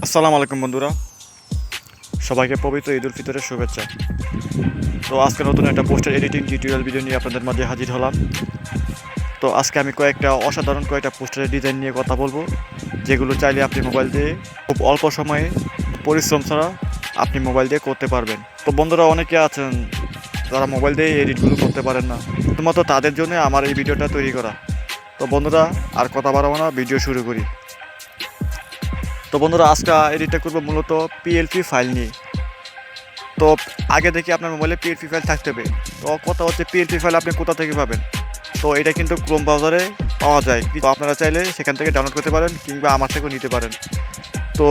আসসালামু আলাইকুম বন্ধুরা, সবাইকে পবিত্র ঈদ উল ফিতরের শুভেচ্ছা। তো আজকে নতুন একটা পোস্টার এডিটিং টিউটোরিয়াল ভিডিও নিয়ে আপনাদের মাঝে হাজির হলাম। তো আজকে আমি অসাধারণ কয়েকটা পোস্টারের ডিজাইন নিয়ে কথা বলবো, যেগুলো চাইলে আপনি মোবাইল দিয়ে খুব অল্প সময়ে পরিশ্রম ছাড়া আপনি মোবাইল দিয়ে করতে পারবেন। তো বন্ধুরা, অনেকে আছেন যারা মোবাইল দিয়ে এডিটগুলো করতে পারেন না, শুধুমাত্র তাদের জন্য আমার এই ভিডিওটা তৈরি করা। তো বন্ধুরা, আর কথা বাড়াবো না, ভিডিও শুরু করি। তো বন্ধুরা, আজকে এডিটটা করবো মূলত পিএলপি ফাইল নিয়ে। তো আগে দেখি আপনার মোবাইলে পিএলপি ফাইল থাকতে হবে। তো কথা হচ্ছে, পিএলপি ফাইল আপনি কোথা থেকে পাবেন? তো এটা কিন্তু ক্রোম ব্রাউজারে পাওয়া যায়, তো আপনারা চাইলে সেখান থেকে ডাউনলোড করতে পারেন কিংবা আমার থেকেও নিতে পারেন। তো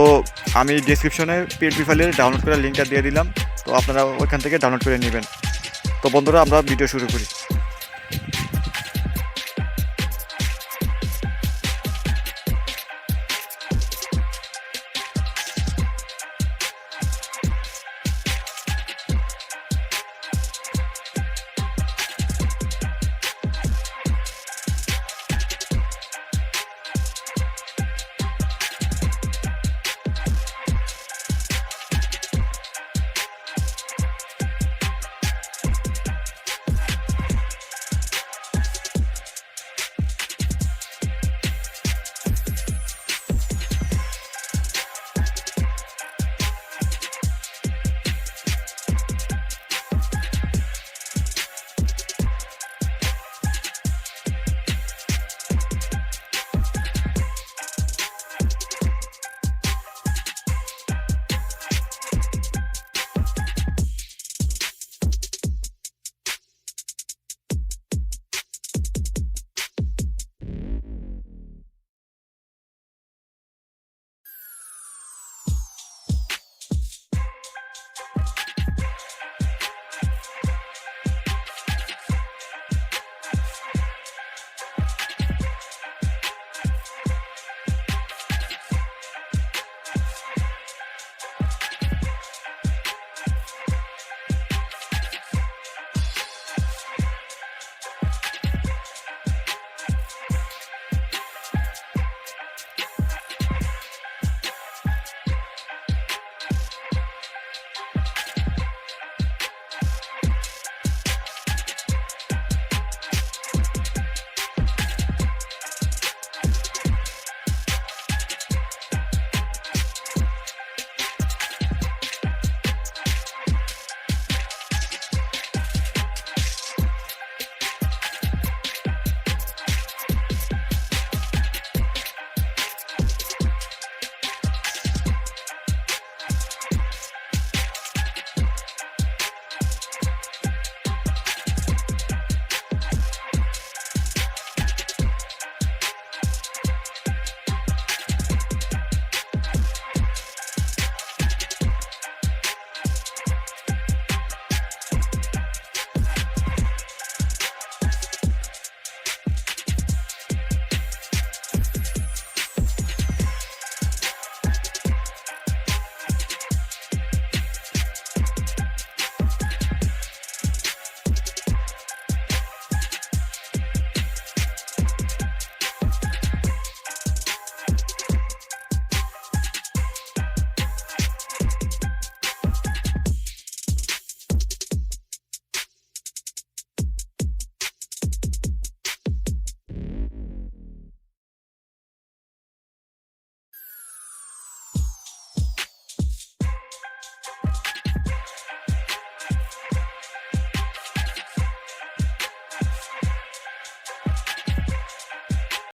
আমি ডিসক্রিপশনে পিএলপি ফাইলের ডাউনলোড করার লিঙ্কটা দিয়ে দিলাম, তো আপনারা ওইখান থেকে ডাউনলোড করে নেবেন। তো বন্ধুরা, আমরা ভিডিও শুরু করি।